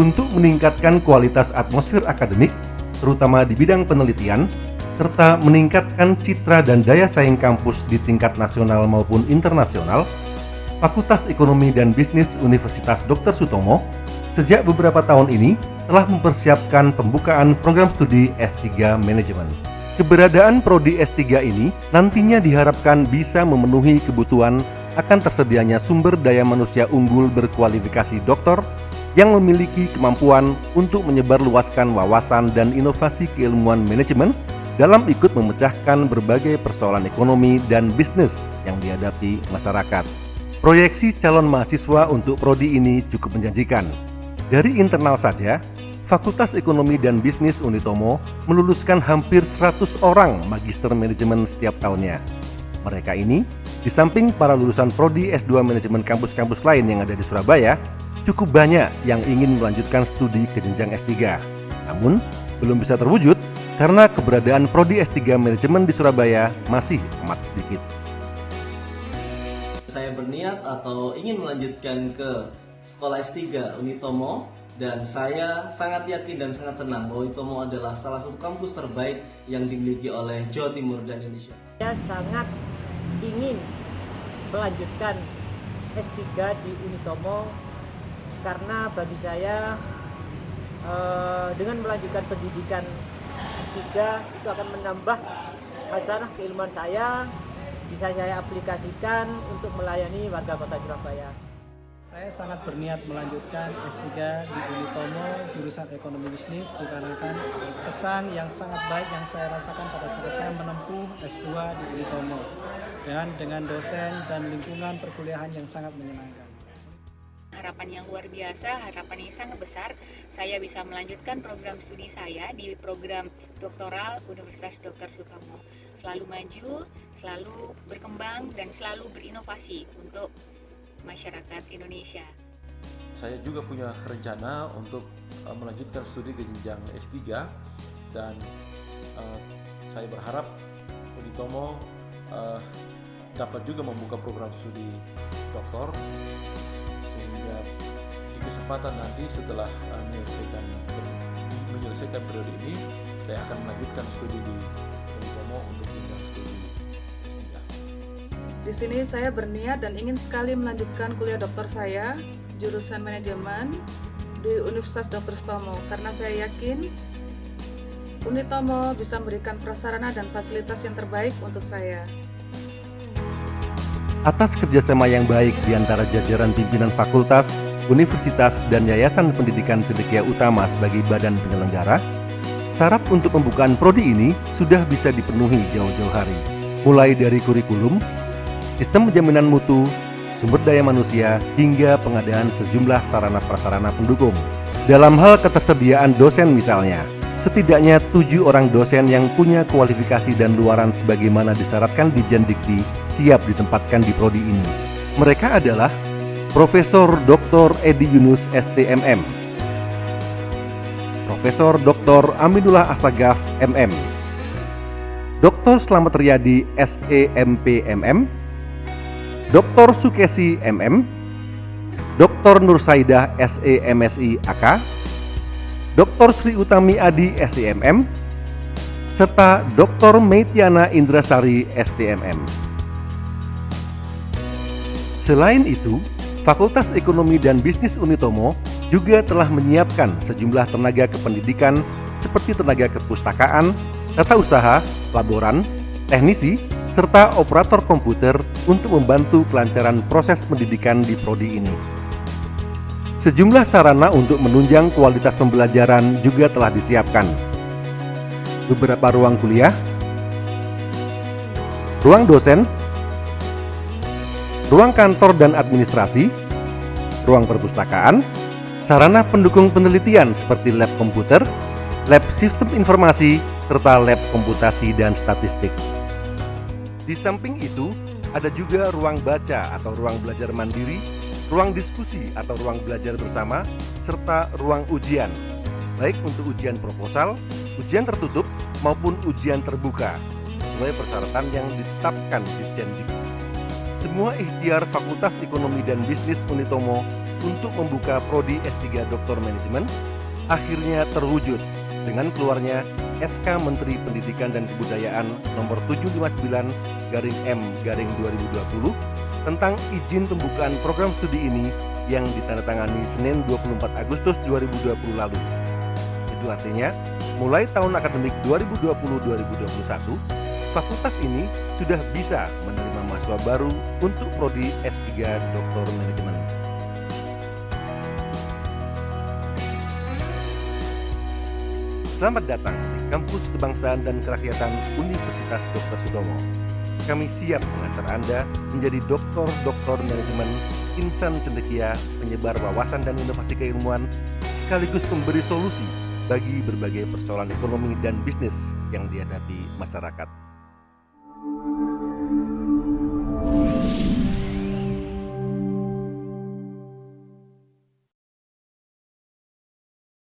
untuk meningkatkan kualitas atmosfer akademik, terutama di bidang penelitian, serta meningkatkan citra dan daya saing kampus di tingkat nasional maupun internasional, Fakultas Ekonomi dan Bisnis Universitas Dr. Sutomo sejak beberapa tahun ini telah mempersiapkan pembukaan program studi S3 Manajemen. Keberadaan prodi S3 ini nantinya diharapkan bisa memenuhi kebutuhan akan tersedianya sumber daya manusia unggul berkualifikasi doktor yang memiliki kemampuan untuk menyebarluaskan wawasan dan inovasi keilmuan manajemen dalam ikut memecahkan berbagai persoalan ekonomi dan bisnis yang dihadapi masyarakat. Proyeksi calon mahasiswa untuk prodi ini cukup menjanjikan. Dari internal saja, Fakultas Ekonomi dan Bisnis Unitomo meluluskan hampir 100 orang magister manajemen setiap tahunnya. Mereka ini, di samping para lulusan prodi S2 manajemen kampus-kampus lain yang ada di Surabaya, cukup banyak yang ingin melanjutkan studi ke jenjang S3. Namun, belum bisa terwujud karena keberadaan prodi S3 manajemen di Surabaya masih amat sedikit. Saya berniat atau ingin melanjutkan ke sekolah S3 Unitomo, dan saya sangat yakin dan sangat senang bahwa Unitomo adalah salah satu kampus terbaik yang dimiliki oleh Jawa Timur dan Indonesia. Saya sangat ingin melanjutkan S3 di Unitomo karena bagi saya dengan melanjutkan pendidikan S3 itu akan menambah khasanah keilmuan saya, bisa saya aplikasikan untuk melayani warga kota Surabaya. Saya sangat berniat melanjutkan S3 di Unitomo jurusan Ekonomi Bisnis dikarenakan kesan yang sangat baik yang saya rasakan pada saat saya menempuh S2 di Unitomo dengan dosen dan lingkungan perkuliahan yang sangat menyenangkan. Harapan yang luar biasa, harapan yang sangat besar, saya bisa melanjutkan program studi saya di program doktoral Universitas Dr. Sutomo. Selalu maju, selalu berkembang, dan selalu berinovasi untuk masyarakat Indonesia. Saya juga punya rencana untuk melanjutkan studi ke jenjang S3 dan saya berharap Unitomo dapat juga membuka program studi doktor sehingga di kesempatan nanti setelah menyelesaikan periode ini saya akan melanjutkan studi di Unitomo untuk jenjang studi S3. Di sini saya berniat dan ingin sekali melanjutkan kuliah doktor saya jurusan manajemen di Universitas Dr. Sutomo karena saya yakin Unitomo bisa memberikan prasarana dan fasilitas yang terbaik untuk saya. Atas kerjasama yang baik di antara jajaran pimpinan fakultas, universitas, dan Yayasan Pendidikan Cendekia Utama sebagai badan penyelenggara, syarat untuk pembukaan prodi ini sudah bisa dipenuhi jauh-jauh hari, mulai dari kurikulum, sistem jaminan mutu, sumber daya manusia, hingga pengadaan sejumlah sarana-prasarana pendukung. Dalam hal ketersediaan dosen misalnya, setidaknya 7 orang dosen yang punya kualifikasi dan luaran sebagaimana disyaratkan di Jendikti siap ditempatkan di prodi ini. Mereka adalah Profesor Dr. Edi Yunus STMM, Profesor Dr. Aminullah Assagaf MM, Dr. Slamet Riyadi SEMPMM, Dr. Sukesi MM, Dr. Nursaidah SEMSI AK, Dr. Sri Utami Adi SEMM, serta Dr. Meitiana Indrasari STMM. Selain itu, Fakultas Ekonomi dan Bisnis Unitomo juga telah menyiapkan sejumlah tenaga kependidikan seperti tenaga kepustakaan, tata usaha, laboran, teknisi, serta operator komputer untuk membantu kelancaran proses pendidikan di prodi ini. Sejumlah sarana untuk menunjang kualitas pembelajaran juga telah disiapkan. Beberapa ruang kuliah, ruang dosen, ruang kantor dan administrasi, ruang perpustakaan, sarana pendukung penelitian seperti lab komputer, lab sistem informasi, serta lab komputasi dan statistik. Di samping itu, ada juga ruang baca atau ruang belajar mandiri, ruang diskusi atau ruang belajar bersama, serta ruang ujian, baik untuk ujian proposal, ujian tertutup, maupun ujian terbuka, sesuai persyaratan yang ditetapkan di Jendikti. Semua ikhtiar Fakultas Ekonomi dan Bisnis Unitomo untuk membuka prodi S3 Doktor Manajemen akhirnya terwujud dengan keluarnya SK Menteri Pendidikan dan Kebudayaan nomor 759/M/2020 tentang izin pembukaan program studi ini yang ditandatangani Senin 24 Agustus 2020 lalu. Itu artinya, mulai tahun akademik 2020-2021, fakultas ini sudah bisa menerima mahasiswa baru untuk prodi S3 Doktor Manajemen. Selamat datang di Kampus Kebangsaan dan Kerakyatan Universitas Dr. Sutomo. Kami siap mengantar Anda menjadi doktor manajemen, insan cendekia, penyebar wawasan dan inovasi keilmuan, sekaligus pemberi solusi bagi berbagai persoalan ekonomi dan bisnis yang dihadapi masyarakat.